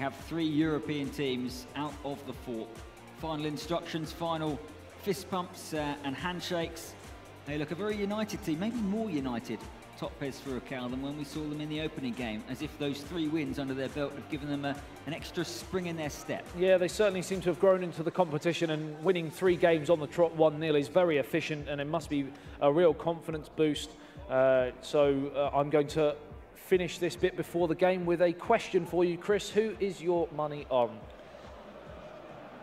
We have 3 European teams out of the 4. Final instructions, final fist pumps and handshakes. They look a very united team, maybe more united, Top Pez Furacão, than when we saw them in the opening game, as if those 3 wins under their belt have given them an extra spring in their step. Yeah, they certainly seem to have grown into the competition, and winning 3 games on the trot 1-0 is very efficient, and it must be a real confidence boost. So I'm going to finish this bit before the game with a question for you, Chris. Who is your money on?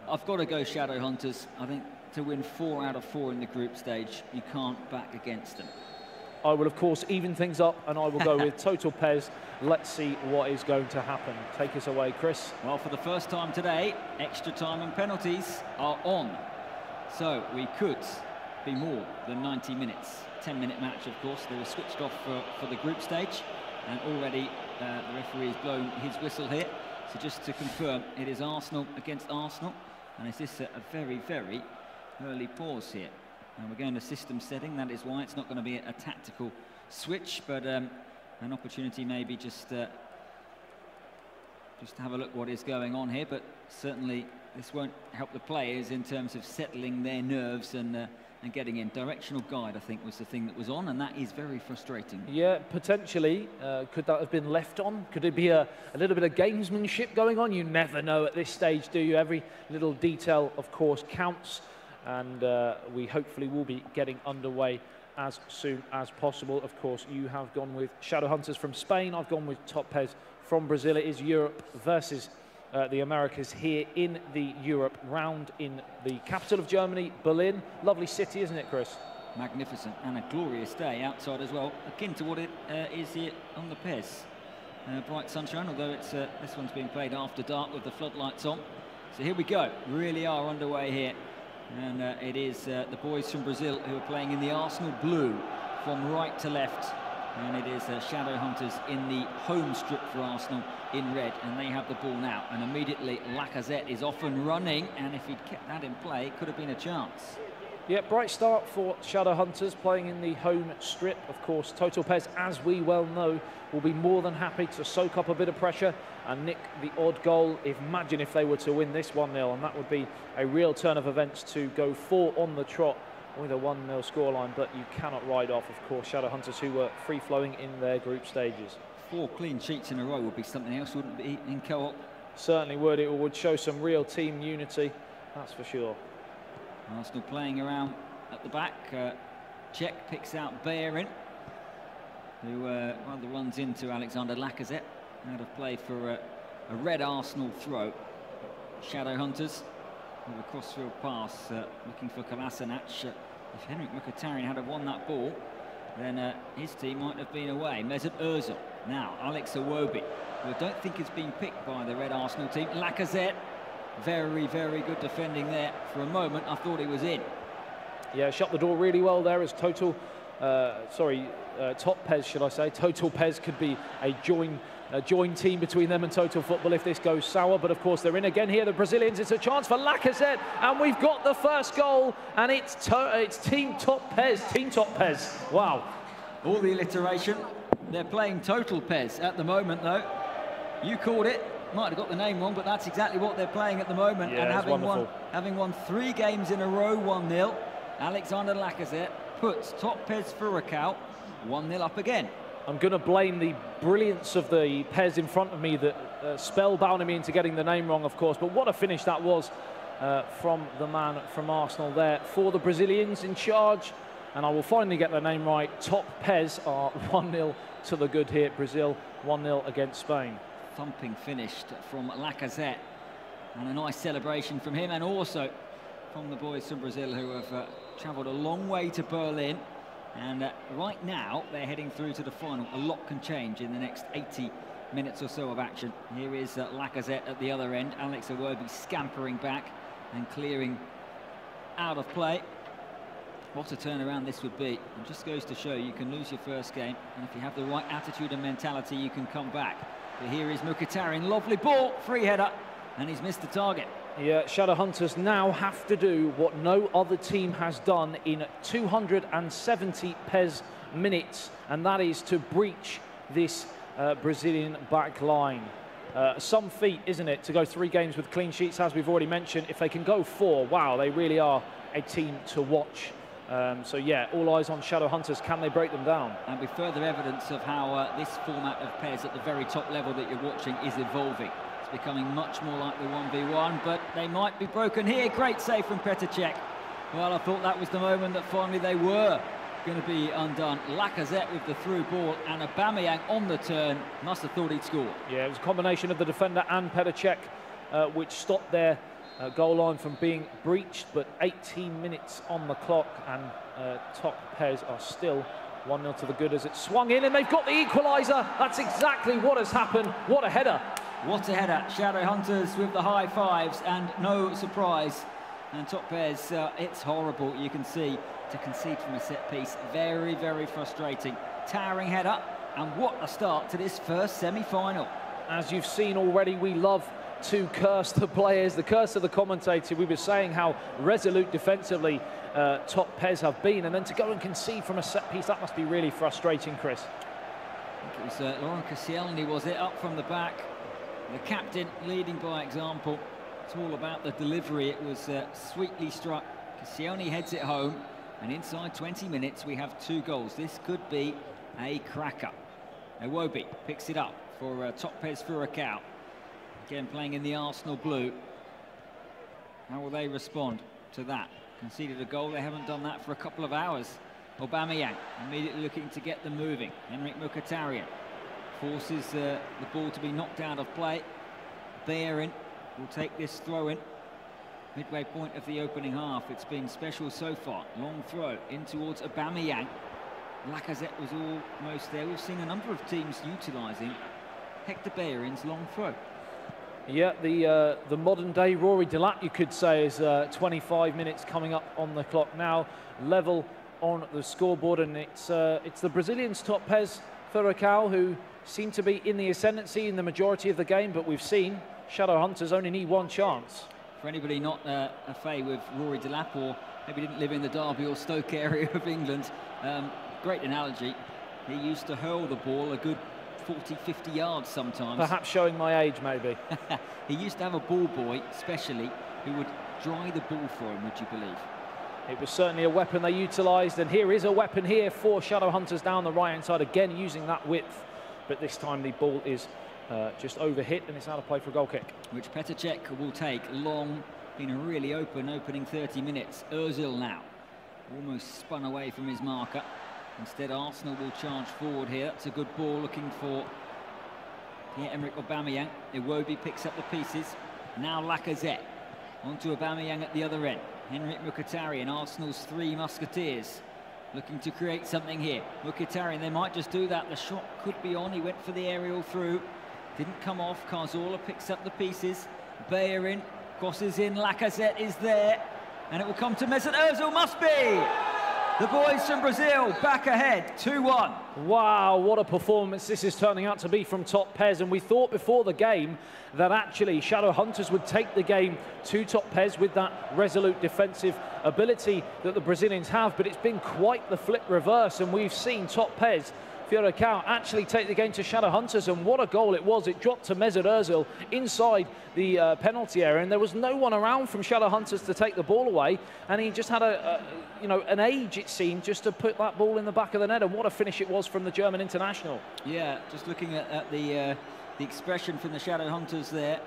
I've got to go Shadow Hunters. I think to win 4 out of 4 in the group stage, you can't back against them. I will, of course, even things up, and I will go with Total Pez. Let's see what is going to happen. Take us away, Chris. Well, for the first time today, extra time and penalties are on. So we could be more than 90 minutes. 10-minute match, of course. They were switched off for the group stage, and already the referee has blown his whistle here. So just to confirm, it is Arsenal against Arsenal, and is this a very, very early pause here? And we're going to system setting. That is why it's not going to be a tactical switch, but an opportunity maybe just to have a look what is going on here. But certainly this won't help the players in terms of settling their nerves and getting in. Directional guide, I think, was the thing that was on, and that is very frustrating. Yeah, potentially. Could that have been left on? Could it be a little bit of gamesmanship going on? You never know at this stage, do you? Every little detail, of course, counts. And we hopefully will be getting underway as soon as possible. Of course, you have gone with Shadow Hunters from Spain. I've gone with Top Pez from Brazil. It is Europe versus the Americas here in the Europe round in the capital of Germany, Berlin. Lovely city, isn't it, Chris? Magnificent, and a glorious day outside as well, akin to what it is here on the Pez. Bright sunshine, although it's this one's being played after dark with the floodlights on. So here we go, really are underway here. And it is the boys from Brazil who are playing in the Arsenal blue from right to left. And it is Shadow Hunters in the home strip for Arsenal in red. And they have the ball now. And immediately Lacazette is off and running. And if he'd kept that in play, it could have been a chance. Yeah, bright start for Shadow Hunters playing in the home strip. Of course, Total Pez, as we well know, will be more than happy to soak up a bit of pressure and nick the odd goal. Imagine if they were to win this 1-0, and that would be a real turn of events to go 4 on the trot with a 1-0 scoreline. But you cannot ride off, of course, Shadow Hunters, who were free-flowing in their group stages. 4 clean sheets in a row would be something else, wouldn't it be, in co-op? Certainly would. It would show some real team unity, that's for sure. Arsenal playing around at the back. Cech picks out Bellerin, who rather runs into Alexander Lacazette. Out of play for a red Arsenal throw. Shadow Hunters with a crossfield pass, looking for Kolasinac. If Henrik Mkhitaryan had won that ball, then his team might have been away. Mesut Ozil. Now Alex Iwobi, who I don't think has been picked by the red Arsenal team. Lacazette. Very, very good defending there. For a moment, I thought he was in. Yeah, shut the door really well there as Top Pez, should I say. Total Pez could be a joint team between them and Total Football if this goes sour. But, of course, they're in again here, the Brazilians. It's a chance for Lacazette, and we've got the first goal, and it's Team Top Pez. Team Top Pez. Wow. All the alliteration. They're playing Total Pez at the moment, though. You called it. Might have got the name wrong, but that's exactly what they're playing at the moment. Yeah, and having won 3 games in a row 1-0, Alexander Lacazette puts Top Pez Furacão 1-0 up again. I'm going to blame the brilliance of the Pez in front of me that spellbounded me into getting the name wrong, of course. But what a finish that was from the man from Arsenal there. For the Brazilians in charge, and I will finally get their name right, Top Pez are 1-0 to the good here. Brazil 1-0 against Spain. Thumping finished from Lacazette, and a nice celebration from him, and also from the boys from Brazil, who have travelled a long way to Berlin, and right now they're heading through to the final. A lot can change in the next 80 minutes or so of action. Here is Lacazette at the other end. Alex Iwobi scampering back and clearing out of play. What a turnaround this would be. It just goes to show you can lose your first game, and if you have the right attitude and mentality, you can come back. But here is Mkhitaryan, lovely ball, free header, and he's missed the target. Yeah, Shadow Hunters now have to do what no other team has done in 270 Pez minutes, and that is to breach this Brazilian back line. some feat, isn't it, to go 3 games with clean sheets, as we've already mentioned. If they can go 4, wow, they really are a team to watch. So yeah, all eyes on Shadowhunters. Can they break them down? And with further evidence of how this format of pairs at the very top level that you're watching is evolving. It's becoming much more like the 1v1, but they might be broken here. Great save from Petr Cech. Well, I thought that was the moment that finally they were going to be undone. Lacazette with the through ball, and Aubameyang on the turn. Must have thought he'd score. Yeah, it was a combination of the defender and Petr Cech, which stopped their goal line from being breached. But 18 minutes on the clock, and Top Pez are still 1-0 to the good as it swung in, and they've got the equaliser. That's exactly what has happened. What a header. What a header. Shadowhunters with the high fives, and no surprise. And Top Pez, it's horrible, you can see, to concede from a set piece. Very, very frustrating. Towering header, and what a start to this first semi-final. As you've seen already, we love to curse the players, the curse of the commentator. We were saying how resolute defensively Top Pez have been, and then to go and concede from a set piece, that must be really frustrating, Chris. I think it was Laurent Koscielny, was it, up from the back. The captain leading by example. It's all about the delivery. It was sweetly struck. Koscielny heads it home, and inside 20 minutes we have 2 goals. This could be a cracker. Iwobi picks it up for Top Pez Furacao. Again playing in the Arsenal blue. How will they respond to that? Conceded a goal, they haven't done that for a couple of hours. Aubameyang immediately looking to get them moving. Henrik Mkhitaryan forces the ball to be knocked out of play. Bellerin will take this throw in. Midway point of the opening half. It's been special so far. Long throw in towards Aubameyang. Lacazette was almost there. We've seen a number of teams utilising Hector Bellerin's long throw. Yeah, the modern day Rory Delap, you could say, is 25 minutes coming up on the clock now. Level on the scoreboard, and it's the Brazilians Top Pez Furacao who seem to be in the ascendancy in the majority of the game, but we've seen Shadowhunters only need 1 chance. For anybody not a fay with Rory Delap, or maybe didn't live in the Derby or Stoke area of England, great analogy. He used to hurl the ball a good 40-50 yards sometimes. Perhaps showing my age, maybe. He used to have a ball boy, especially, who would dry the ball for him, would you believe? It was certainly a weapon they utilised, and here is a weapon here for Shadowhunters down the right-hand side, again using that width. But this time the ball is just overhit, and it's out of play for a goal kick. Which Petr Cech will take. Long, been a really opening 30 minutes. Ozil now, almost spun away from his marker. Instead, Arsenal will charge forward here. It's a good ball looking for Pierre-Emerick Aubameyang. Iwobi picks up the pieces. Now Lacazette. Onto Aubameyang at the other end. Henrik Mkhitaryan, Arsenal's 3 musketeers, looking to create something here. Mkhitaryan, they might just do that. The shot could be on. He went for the aerial through. Didn't come off. Cazorla picks up the pieces. Bellerin crosses in. Lacazette is there. And it will come to Mesut Ozil. Must be! The boys from Brazil back ahead, 2-1. Wow, what a performance this is turning out to be from Top Pez. And we thought before the game that actually Shadowhunters would take the game to Top Pez with that resolute defensive ability that the Brazilians have. But it's been quite the flip reverse, and we've seen Top Pez Furacao actually take the game to Shadowhunters, and what a goal it was. It dropped to Mesut Ozil inside the penalty area, and there was no one around from Shadowhunters to take the ball away, and he just had an age, it seemed, just to put that ball in the back of the net. And what a finish it was from the German international. Yeah, just looking at the expression from the Shadowhunters there,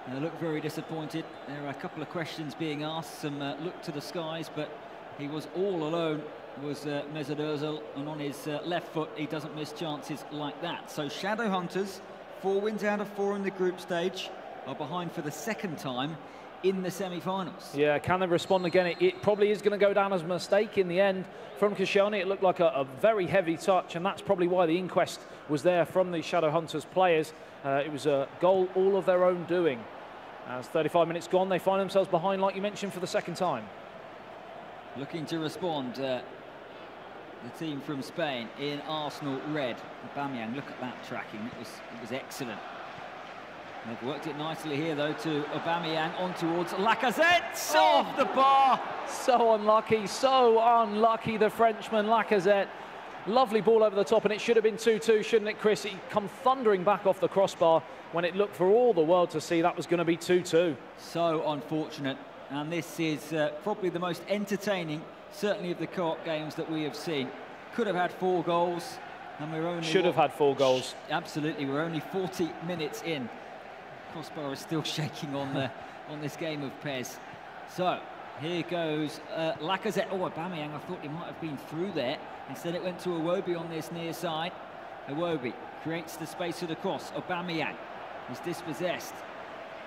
they look very disappointed. There are a couple of questions being asked, some look to the skies, but he was all alone, was Mesut Ozil, and on his left foot he doesn't miss chances like that. So Shadowhunters, 4 wins out of 4 in the group stage, are behind for the 2nd time in the semi-finals. Yeah, can they respond again? It probably is going to go down as a mistake in the end from Koscielny. It looked like a very heavy touch, and that's probably why the inquest was there from the Shadowhunters players. It was a goal all of their own doing. As 35 minutes gone, they find themselves behind, like you mentioned, for the 2nd time. Looking to respond, the team from Spain in Arsenal red. Aubameyang, look at that tracking, it was excellent. They've worked it nicely here though to Aubameyang, on towards Lacazette, off the bar. So unlucky the Frenchman Lacazette. Lovely ball over the top, and it should have been 2-2, shouldn't it, Chris? He come thundering back off the crossbar when it looked for all the world to see that was going to be 2-2. So unfortunate, and this is probably the most entertaining, certainly of the co-op games that we have seen. Could have had 4 goals, and we're only... Should have had 4 goals. Absolutely, we're only 40 minutes in. Crossbar is still shaking on this game of Pez. So, here goes Lacazette. Oh, Aubameyang, I thought he might have been through there. Instead it went to Iwobi on this near side. Iwobi creates the space for the cross. Aubameyang is dispossessed.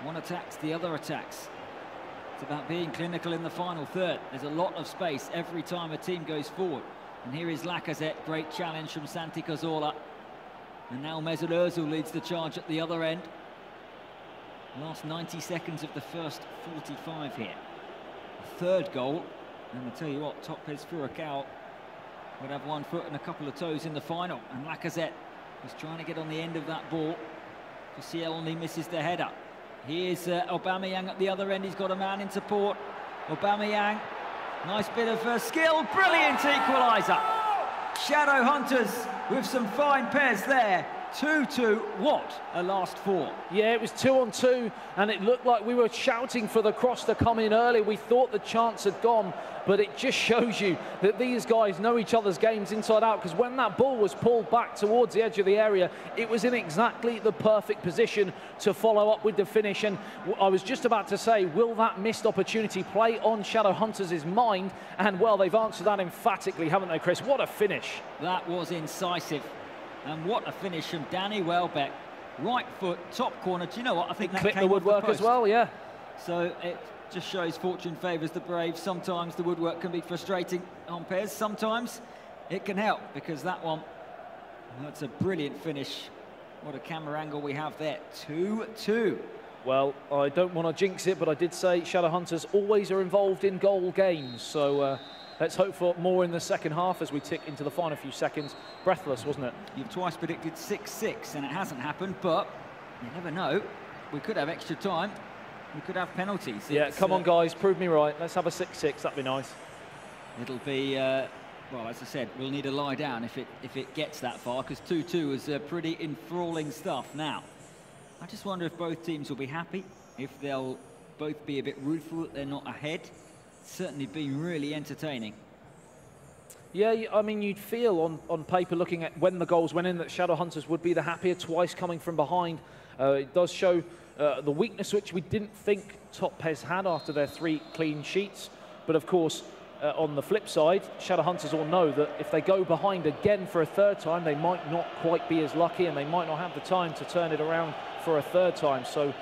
One attacks, the other attacks. It's about being clinical in the final third. There's a lot of space every time a team goes forward. And here is Lacazette, great challenge from Santi Cazorla. And now Mesut Ozil leads the charge at the other end. Last 90 seconds of the first 45 here. Third goal, and I'll tell you what, Topez Furacao would have 1 foot and a couple of toes in the final, and Lacazette was trying to get on the end of that ball. Koscielny misses the header. Here's Aubameyang at the other end. He's got a man in support. Aubameyang, nice bit of skill, brilliant equaliser. Shadow Hunters with some fine Pez there. 2-2, what a last 4. Yeah, it was 2-on-2, and it looked like we were shouting for the cross to come in early. We thought the chance had gone, but it just shows you that these guys know each other's games inside out, because when that ball was pulled back towards the edge of the area, it was in exactly the perfect position to follow up with the finish. And I was just about to say, will that missed opportunity play on Shadow Hunters' mind? And, well, they've answered that emphatically, haven't they, Chris? What a finish. That was incisive. And what a finish from Danny Welbeck. Right foot, top corner. Do you know what? I think that clipped came the woodwork as well, yeah. So it just shows fortune favours the brave. Sometimes the woodwork can be frustrating on Pez. Sometimes it can help, because that one, that's a brilliant finish. What a camera angle we have there. 2-2. Well, I don't want to jinx it, but I did say Shadow Hunters always are involved in goal games. So let's hope for more in the second half as we tick into the final few seconds. Breathless, wasn't it? You've twice predicted 6-6, and it hasn't happened, but you never know. We could have extra time. We could have penalties. Yeah, come on, guys, prove me right. Let's have a 6-6. That'd be nice. It'll be, well, as I said, we'll need a lie down if it gets that far, because 2-2 is pretty enthralling stuff. Now, I just wonder if both teams will be happy, if they'll both be a bit rueful that they're not ahead. It's certainly been really entertaining. Yeah, I mean, you'd feel on paper, looking at when the goals went in, that Shadow Hunters would be the happier, twice coming from behind. It does show the weakness which we didn't think Top Pez had after their 3 clean sheets. But of course, on the flip side, Shadow Hunters all know that if they go behind again for a 3rd time, they might not quite be as lucky, and they might not have the time to turn it around for a 3rd time. So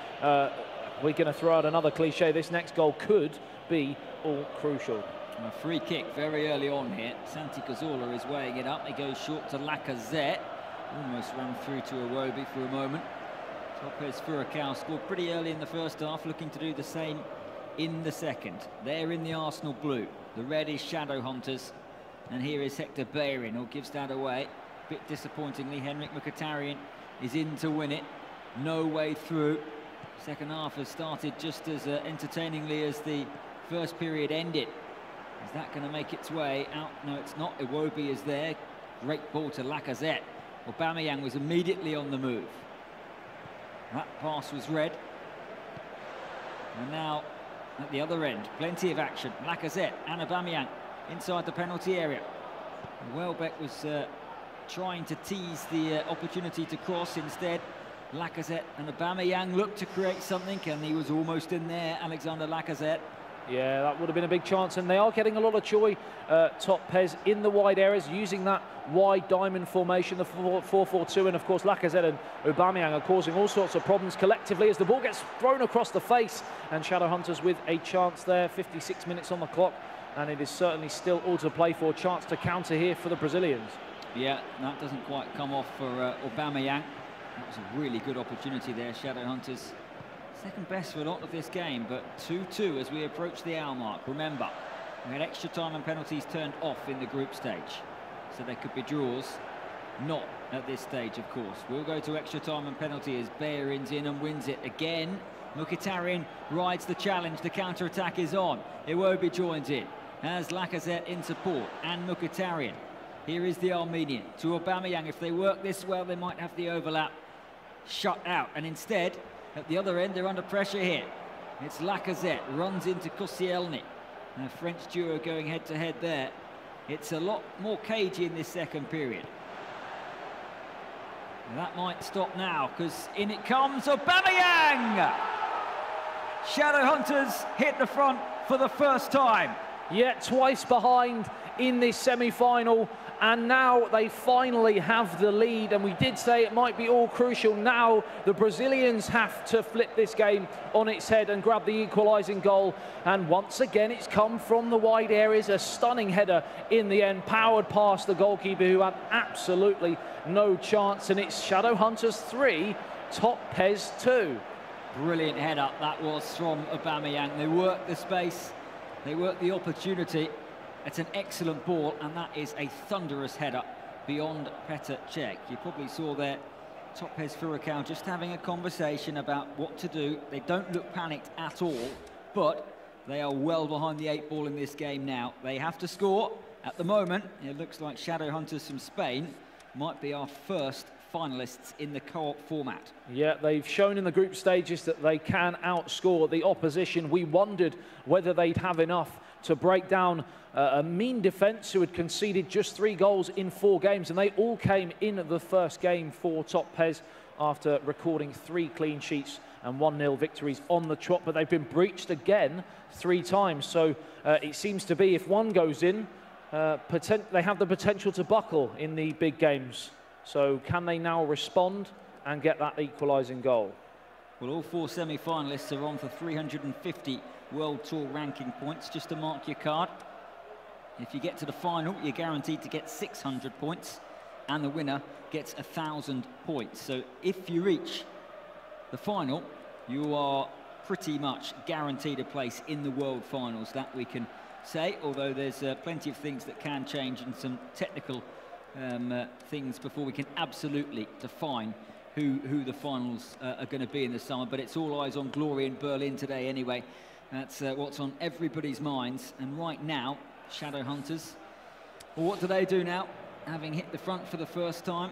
we're going to throw out another cliche. This next goal could be all crucial. A free kick very early on here. Santi Cazorla is weighing it up. He goes short to Lacazette. Almost ran through to Iwobi for a moment. Topez Furacao scored pretty early in the first half, looking to do the same in the second. They're in the Arsenal blue. The red is Shadow Hunters. And here is Hector Bellerin, who gives that away. A bit disappointingly, Henrik Mkhitaryan is in to win it. No way through. Second half has started just as entertainingly as the first period ended. Is that going to make its way out? No, it's not. Iwobi is there. Great ball to Lacazette. Aubameyang was immediately on the move. That pass was read. And now at the other end, plenty of action. Lacazette and Aubameyang inside the penalty area. Welbeck was trying to tease the opportunity to cross. Instead, Lacazette and Aubameyang looked to create something, and he was almost in there, Alexander Lacazette. Yeah, that would have been a big chance, and they are getting a lot of joy, Top Pez, in the wide areas, using that wide diamond formation, the 4-4-2, and of course Lacazette and Aubameyang are causing all sorts of problems collectively as the ball gets thrown across the face, and Shadow Hunters with a chance there. 56 minutes on the clock, and it is certainly still all to play for. Chance to counter here for the Brazilians. Yeah, that doesn't quite come off for Aubameyang. That was a really good opportunity there. Shadow Hunters second best for a lot of this game, but 2-2 as we approach the hour mark. Remember, we had extra time and penalties turned off in the group stage, so there could be draws. Not at this stage, of course. We'll go to extra time and penalty as Bellerin's in and wins it again. Mkhitaryan rides the challenge. The counter-attack is on. Iwobi joins in. Has Lacazette in support and Mkhitaryan. Here is the Armenian to Aubameyang. If they work this well, they might have the overlap shut out. And instead, at the other end, they're under pressure here. It's Lacazette, runs into Koscielny. And a French duo going head-to-head there. It's a lot more cagey in this second period. And that might stop now, because in it comes Aubameyang! Shadowhunters hit the front for the first time. Yeah, twice behind in this semi-final, and now they finally have the lead, and we did say it might be all crucial. Now the Brazilians have to flip this game on its head and grab the equalising goal, and once again it's come from the wide areas. A stunning header in the end, powered past the goalkeeper, who had absolutely no chance, and it's Shadowhunters 3, Top Pez 2. Brilliant header that was from Aubameyang. They worked the space, they worked the opportunity. It's an excellent ball, and that is a thunderous header beyond Petr Cech. You probably saw there Top Pez Furacão just having a conversation about what to do. They don't look panicked at all, but they are well behind the 8 ball in this game now. They have to score. At the moment, it looks like Shadowhunters from Spain might be our first finalists in the co-op format. Yeah, they've shown in the group stages that they can outscore the opposition. We wondered whether they'd have enough to break down a mean defence who had conceded just 3 goals in 4 games, and they all came in the first game for Top Pez after recording 3 clean sheets and 1-0 victories on the trot, but they've been breached again 3 times. So it seems to be, if one goes in, they have the potential to buckle in the big games. So can they now respond and get that equalising goal? Well, all 4 semi-finalists are on for 350 World Tour ranking points. Just to mark your card, if you get to the final, you're guaranteed to get 600 points, and the winner gets 1,000 points. So if you reach the final, you are pretty much guaranteed a place in the World Finals, that we can say, although there's plenty of things that can change and some technical things before we can absolutely define who the finals are going to be in the summer. But it's all eyes on glory in Berlin today anyway. That's what's on everybody's minds. And right now, Shadowhunters, well, what do they do now? Having hit the front for the first time,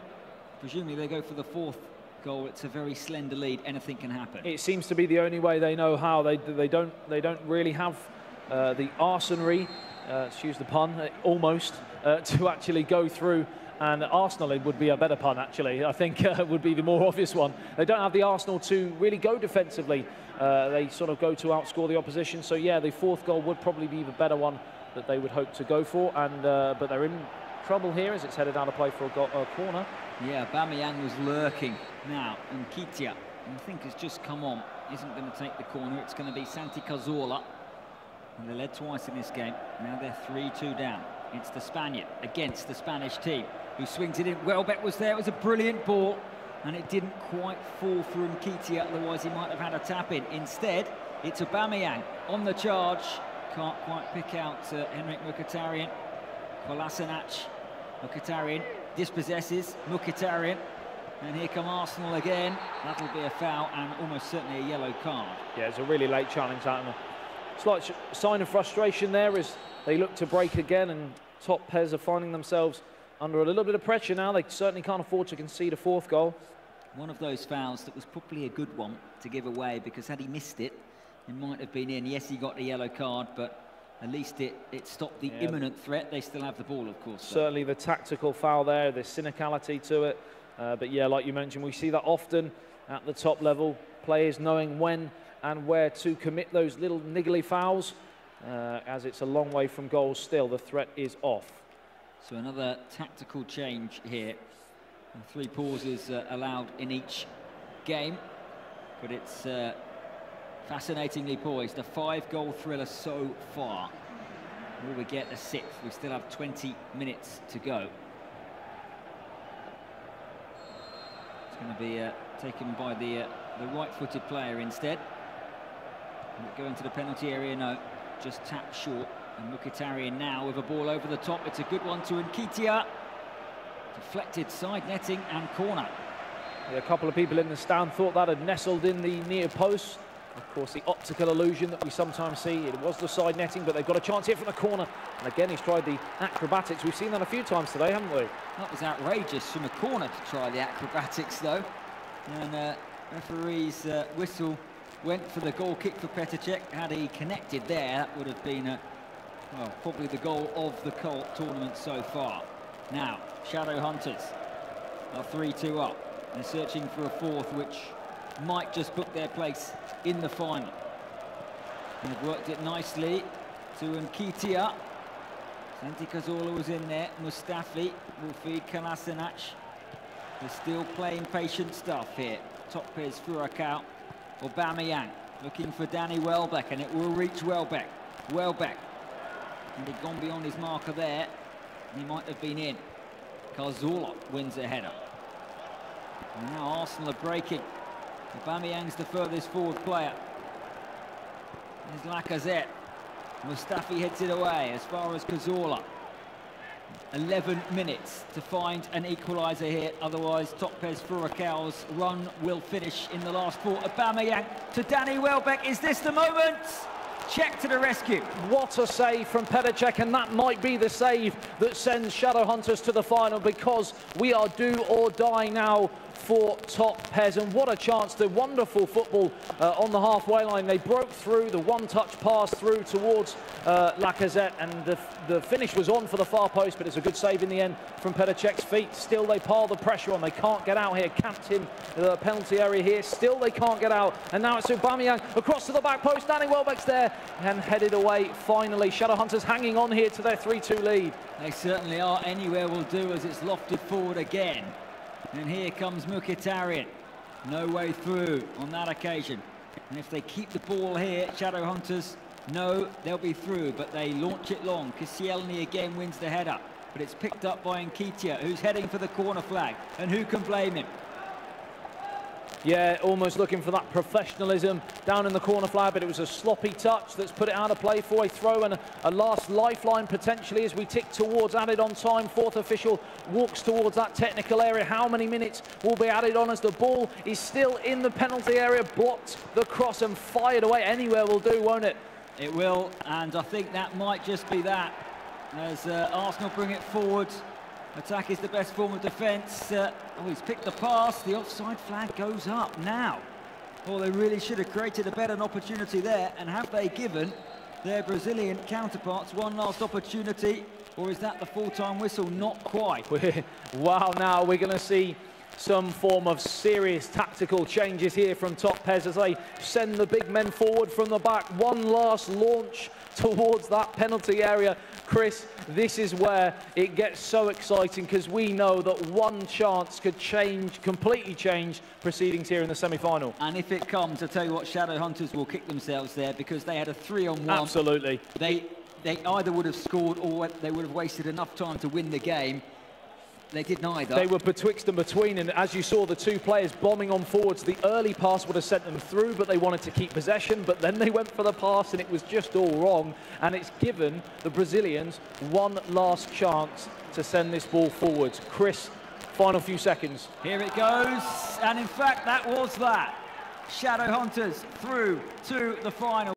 presumably they go for the 4th goal. It's a very slender lead. Anything can happen. It seems to be the only way they know how. They don't really have the arsenal, excuse the pun, almost, to actually go through. And Arsenal, it would be a better pun, actually. I think would be the more obvious one. They don't have the Arsenal to really go defensively. They sort of go to outscore the opposition. So, yeah, the 4th goal would probably be the better one that they would hope to go for. And but they're in trouble here as it's headed out of play for a corner. Yeah, Aubameyang was lurking. Now, Nketiah, I think has just come on, isn't going to take the corner. It's going to be Santi Cazorla. And they led twice in this game. Now they're 3-2 down. It's the Spaniard against the Spanish team, who swings it in. Welbeck was there. It was a brilliant ball, and it didn't quite fall for Nketiah, otherwise he might have had a tap in. Instead, it's Aubameyang on the charge. Can't quite pick out Henrik Mkhitaryan. Kolasinac, Mkhitaryan dispossesses Mkhitaryan. And here come Arsenal again. That'll be a foul and almost certainly a yellow card. Yeah, it's a really late challenge, that. Slight sign of frustration there as they look to break again, and Top Pez are finding themselves under a little bit of pressure now. They certainly can't afford to concede a 4th goal. One of those fouls that was probably a good one to give away, because had he missed it, it might have been in. Yes, he got the yellow card, but at least it stopped the imminent threat. They still have the ball, of course. Certainly the tactical foul there, the cynicality to it. But yeah, like you mentioned, we see that often at the top level, players knowing when and where to commit those little niggly fouls. As it's a long way from goal still, the threat is off. So another tactical change here. 3 pauses allowed in each game, but it's fascinatingly poised. A 5-goal thriller so far. Will we get a 6th? We still have 20 minutes to go. It's going to be taken by the right-footed player instead. Going to the penalty area, no. Just tapped short. And Mkhitaryan now with a ball over the top. It's a good one to Nketiah. Deflected side netting and corner. Yeah, a couple of people in the stand thought that had nestled in the near post. Of course, the optical illusion that we sometimes see, it was the side netting, but they've got a chance here from the corner. And again, he's tried the acrobatics. We've seen that a few times today, haven't we? That was outrageous from a corner to try the acrobatics, though. And referee's whistle went for the goal kick for Petr Cech. Had he connected there, that would have been, well, probably the goal of the tournament so far. Now, Shadow Hunters are 3-2 up. They're searching for a fourth, which might just book their place in the final. And they've worked it nicely to Nketiah. Santi Cazorla was in there. Mustafi will feed Kolasinac. They're still playing patient stuff here. Topes Furakau. Aubameyang looking for Danny Welbeck, and it will reach Welbeck. Welbeck. And he'd gone beyond his marker there. He might have been in. Cazorla wins a header. And now Arsenal are breaking. Aubameyang's the furthest forward player. There's Lacazette. Mustafi heads it away as far as Cazorla. 11 minutes to find an equaliser here. Otherwise, Topes Furakau's run will finish in the last 4. Aubameyang to Danny Welbeck. Is this the moment? Cech to the rescue. What a save from Petr Cech, and that might be the save that sends Shadow Hunters to the final, because we are do or die now for Topes. And what a chance. The wonderful football on the halfway line. They broke through, the one-touch pass through towards Lacazette, and the finish was on for the far post, but it's a good save in the end from Petr Cech's feet. Still they pile the pressure on. They can't get out here. Camped in the penalty area here. Still they can't get out. And now it's Aubameyang across to the back post. Danny Welbeck's there and headed away finally. Shadow Hunters hanging on here to their 3-2 lead. They certainly are. Anywhere will do as it's lofted forward again. And here comes Mkhitaryan. No way through on that occasion. And if they keep the ball here, Shadow Hunters, no, they'll be through, but they launch it long. Koscielny again wins the header, but it's picked up by Nketiah, who's heading for the corner flag. And who can blame him? Yeah, almost looking for that professionalism down in the corner flag, but it was a sloppy touch that's put it out of play for a throw, and a last lifeline potentially as we tick towards added on time. Fourth official walks towards that technical area. How many minutes will be added on as the ball is still in the penalty area? Blocked the cross and fired away. Anywhere will do, won't it? It will, and I think that might just be that as Arsenal bring it forward. Attack is the best form of defence. Oh, he's picked the pass. The offside flag goes up now. Well, they really should have created a better opportunity there. And have they given their Brazilian counterparts one last opportunity? Or is that the full-time whistle? Not quite. Wow, now we're going to see some form of serious tactical changes here from Topes as they send the big men forward from the back. One last launch towards that penalty area. Chris, this is where it gets so exciting, because we know that one chance could completely change proceedings here in the semi-final. And if it comes, I'll tell you what, Shadow Hunters will kick themselves there, because they had a 3-on-1. Absolutely. They either would have scored or they would have wasted enough time to win the game. They did neither. They were betwixt and between, and as you saw, the two players bombing on forwards. The early pass would have sent them through, but they wanted to keep possession, but then they went for the pass and it was just all wrong, and it's given the Brazilians one last chance to send this ball forwards. Chris, final few seconds. Here it goes, and in fact that was that. Shadow Hunters through to the final.